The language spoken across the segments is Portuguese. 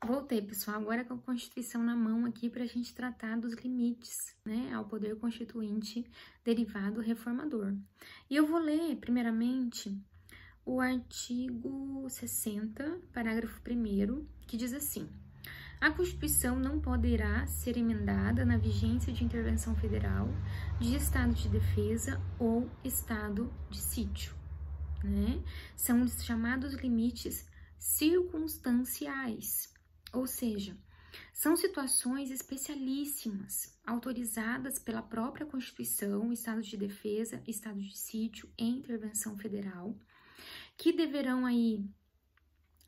Voltei, pessoal, agora com a Constituição na mão aqui para a gente tratar dos limites, né, ao poder constituinte derivado reformador. E eu vou ler, primeiramente, o artigo 60, parágrafo 1º, que diz assim: a Constituição não poderá ser emendada na vigência de intervenção federal, de estado de defesa ou estado de sítio, né? São os chamados limites circunstanciais. Ou seja, são situações especialíssimas, autorizadas pela própria Constituição, estado de defesa, estado de sítio e intervenção federal, que deverão aí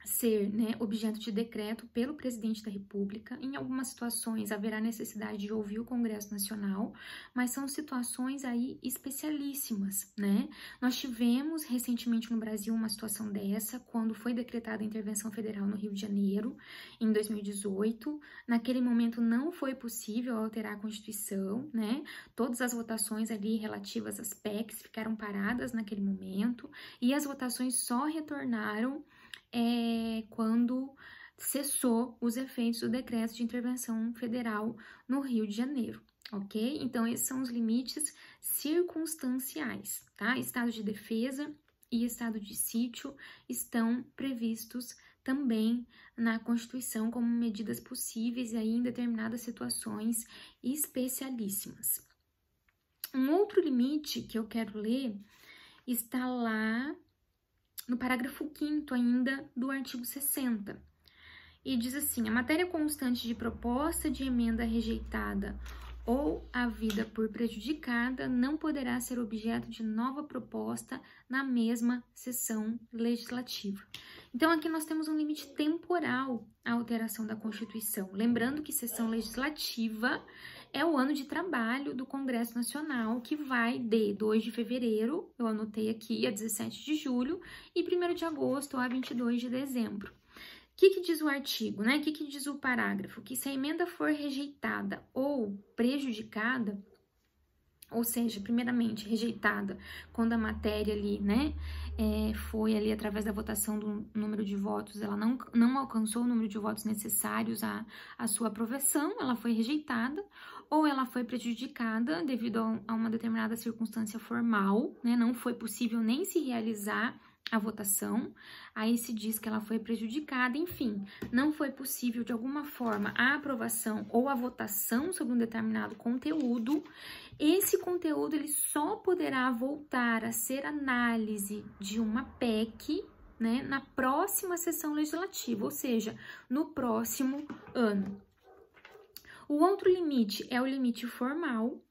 ser, né, objeto de decreto pelo presidente da República. Em algumas situações haverá necessidade de ouvir o Congresso Nacional, mas são situações aí especialíssimas, né? Nós tivemos recentemente no Brasil uma situação dessa, quando foi decretada a intervenção federal no Rio de Janeiro, em 2018. Naquele momento não foi possível alterar a Constituição, né? Todas as votações ali relativas às PECs ficaram paradas naquele momento, e as votações só retornaram quando cessou os efeitos do decreto de intervenção federal no Rio de Janeiro, ok? Então, esses são os limites circunstanciais, tá? Estado de defesa e estado de sítio estão previstos também na Constituição como medidas possíveis aí em determinadas situações especialíssimas. Um outro limite que eu quero ler está lá no parágrafo 5º ainda do artigo 60, e diz assim: a matéria constante de proposta de emenda rejeitada ou havida por prejudicada não poderá ser objeto de nova proposta na mesma sessão legislativa. Então, aqui nós temos um limite temporal à alteração da Constituição. Lembrando que sessão legislativa é o ano de trabalho do Congresso Nacional, que vai de 2 de fevereiro, eu anotei aqui, a 17 de julho, e 1º de agosto a 22 de dezembro. O que diz o artigo, né? O que diz o parágrafo? Que se a emenda for rejeitada ou prejudicada, ou seja, primeiramente rejeitada quando a matéria ali, né, foi ali através da votação do número de votos, ela não alcançou o número de votos necessários à sua aprovação, ela foi rejeitada, ou ela foi prejudicada devido a uma determinada circunstância formal, né, não foi possível nem se realizar a votação, aí se diz que ela foi prejudicada, enfim, não foi possível de alguma forma a aprovação ou a votação sobre um determinado conteúdo. Esse conteúdo ele só poderá voltar a ser análise de uma PEC, né, na próxima sessão legislativa, ou seja, no próximo ano. O outro limite é o limite formal,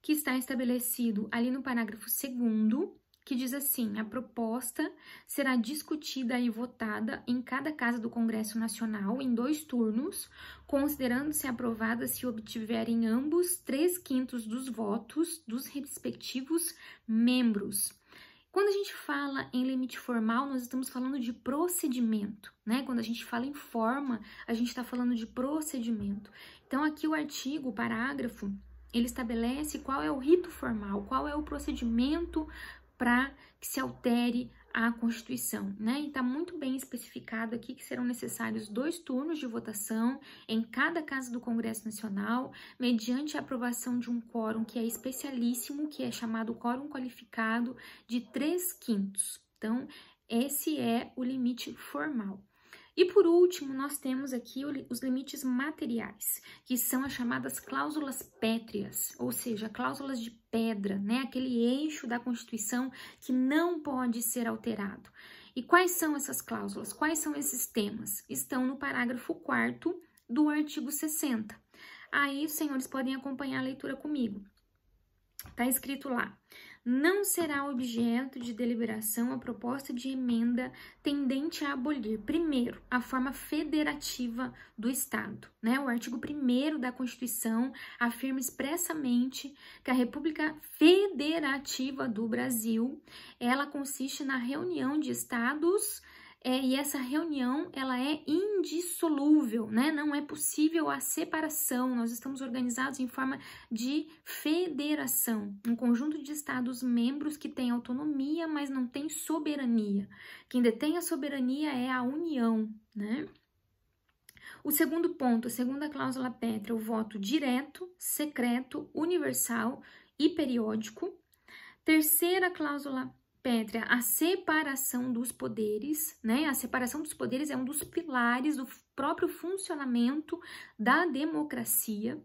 que está estabelecido ali no parágrafo 2º, que diz assim: a proposta será discutida e votada em cada casa do Congresso Nacional em 2 turnos, considerando-se aprovada se obtiverem ambos 3/5 dos votos dos respectivos membros. Quando a gente fala em limite formal, nós estamos falando de procedimento, né? Quando a gente fala em forma, a gente está falando de procedimento. Então, aqui o artigo, o parágrafo, ele estabelece qual é o rito formal, qual é o procedimento para que se altere a Constituição, né? E está muito bem especificado aqui que serão necessários 2 turnos de votação em cada casa do Congresso Nacional, mediante a aprovação de um quórum que é especialíssimo, que é chamado quórum qualificado de 3/5. Então, esse é o limite formal. E por último, nós temos aqui os limites materiais, que são as chamadas cláusulas pétreas, ou seja, cláusulas de pedra, né? Aquele eixo da Constituição que não pode ser alterado. E quais são essas cláusulas? Quais são esses temas? Estão no parágrafo 4º do artigo 60. Aí, os senhores podem acompanhar a leitura comigo. Está escrito lá: não será objeto de deliberação a proposta de emenda tendente a abolir, primeiro, a forma federativa do Estado, né? O artigo 1º da Constituição afirma expressamente que a República Federativa do Brasil, ela consiste na reunião de estados, e essa reunião, ela é indissolúvel, né? Não é possível a separação. Nós estamos organizados em forma de federação, um conjunto de estados membros que têm autonomia, mas não tem soberania. Quem detém a soberania é a União, né? O segundo ponto, a segunda cláusula pétrea, o voto direto, secreto, universal e periódico. Terceira cláusula pétrea, a separação dos poderes, né? A separação dos poderes é um dos pilares do próprio funcionamento da democracia.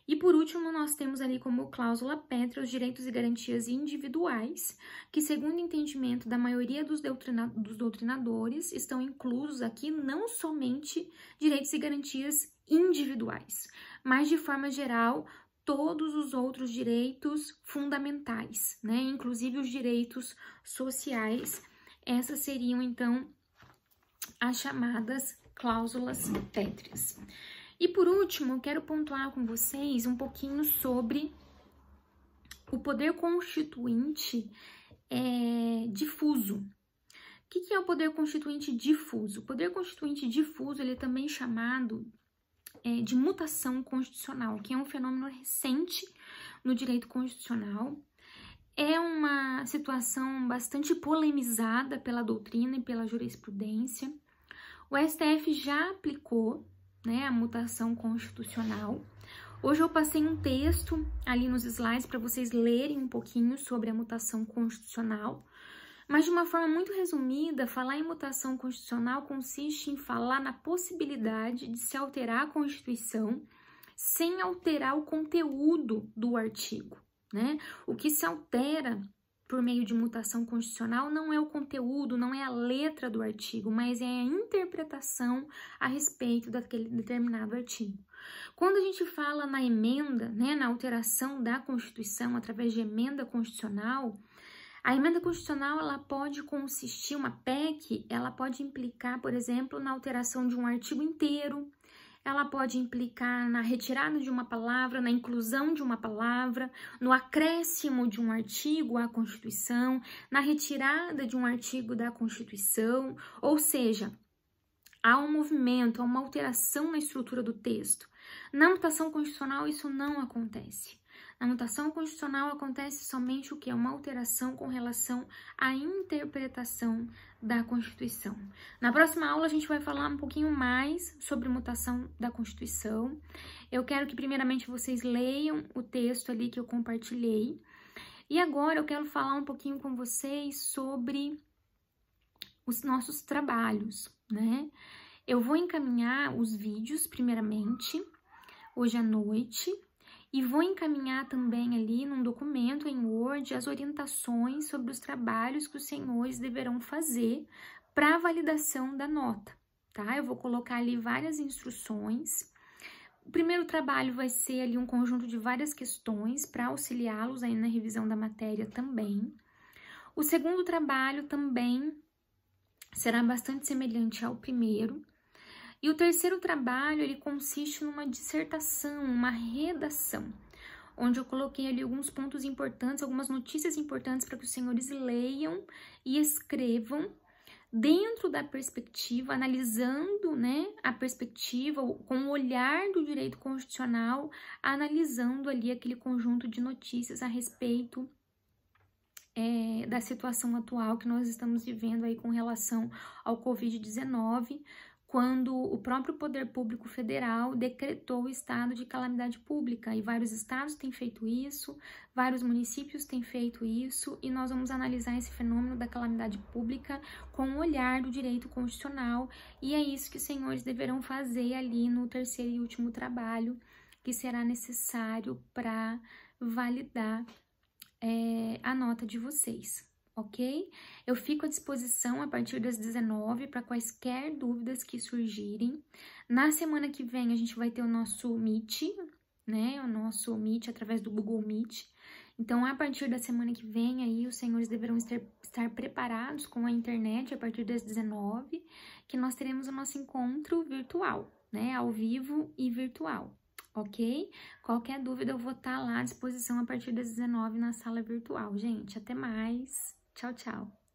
E por último, nós temos ali como cláusula pétrea os direitos e garantias individuais, que segundo o entendimento da maioria dos doutrinadores, estão inclusos aqui não somente direitos e garantias individuais, mas de forma geral, todos os outros direitos fundamentais, né? Inclusive os direitos sociais. Essas seriam, então, as chamadas cláusulas pétreas. E por último, eu quero pontuar com vocês um pouquinho sobre o poder constituinte difuso. O que é o poder constituinte difuso? O poder constituinte difuso, ele é também chamado de mutação constitucional, que é um fenômeno recente no direito constitucional. É uma situação bastante polemizada pela doutrina e pela jurisprudência. O STF já aplicou, né, a mutação constitucional. Hoje eu passei um texto ali nos slides para vocês lerem um pouquinho sobre a mutação constitucional, mas de uma forma muito resumida, falar em mutação constitucional consiste em falar na possibilidade de se alterar a Constituição sem alterar o conteúdo do artigo, né? O que se altera por meio de mutação constitucional não é o conteúdo, não é a letra do artigo, mas é a interpretação a respeito daquele determinado artigo. Quando a gente fala na emenda, né, na alteração da Constituição através de emenda constitucional, a emenda constitucional ela pode consistir, uma PEC, ela pode implicar, por exemplo, na alteração de um artigo inteiro, ela pode implicar na retirada de uma palavra, na inclusão de uma palavra, no acréscimo de um artigo à Constituição, na retirada de um artigo da Constituição, ou seja, há um movimento, há uma alteração na estrutura do texto. Na mutação constitucional isso não acontece. Na mutação constitucional acontece somente o que? Uma alteração com relação à interpretação da Constituição. Na próxima aula a gente vai falar um pouquinho mais sobre mutação da Constituição. Eu quero que primeiramente vocês leiam o texto ali que eu compartilhei. E agora eu quero falar um pouquinho com vocês sobre os nossos trabalhos, né? Eu vou encaminhar os vídeos primeiramente, hoje à noite, e vou encaminhar também ali num documento em Word as orientações sobre os trabalhos que os senhores deverão fazer para a validação da nota, tá? Eu vou colocar ali várias instruções. O primeiro trabalho vai ser ali um conjunto de várias questões para auxiliá-los aí na revisão da matéria também. O segundo trabalho também será bastante semelhante ao primeiro. E o terceiro trabalho, ele consiste numa dissertação, uma redação, onde eu coloquei ali alguns pontos importantes, algumas notícias importantes para que os senhores leiam e escrevam dentro da perspectiva, analisando, né, a perspectiva com o olhar do direito constitucional, analisando ali aquele conjunto de notícias a respeito da situação atual que nós estamos vivendo aí com relação ao Covid-19, quando o próprio Poder Público Federal decretou o estado de calamidade pública, e vários estados têm feito isso, vários municípios têm feito isso, e nós vamos analisar esse fenômeno da calamidade pública com o olhar do direito constitucional, e é isso que os senhores deverão fazer ali no terceiro e último trabalho, que será necessário para validar a nota de vocês. Ok? Eu fico à disposição a partir das 19 para quaisquer dúvidas que surgirem. Na semana que vem a gente vai ter o nosso Meet, né? O nosso Meet através do Google Meet. Então, a partir da semana que vem aí, os senhores deverão estar preparados com a internet a partir das 19, que nós teremos o nosso encontro virtual, né? Ao vivo e virtual. Ok? Qualquer dúvida eu vou estar lá à disposição a partir das 19 na sala virtual. Gente, até mais! Tchau, tchau!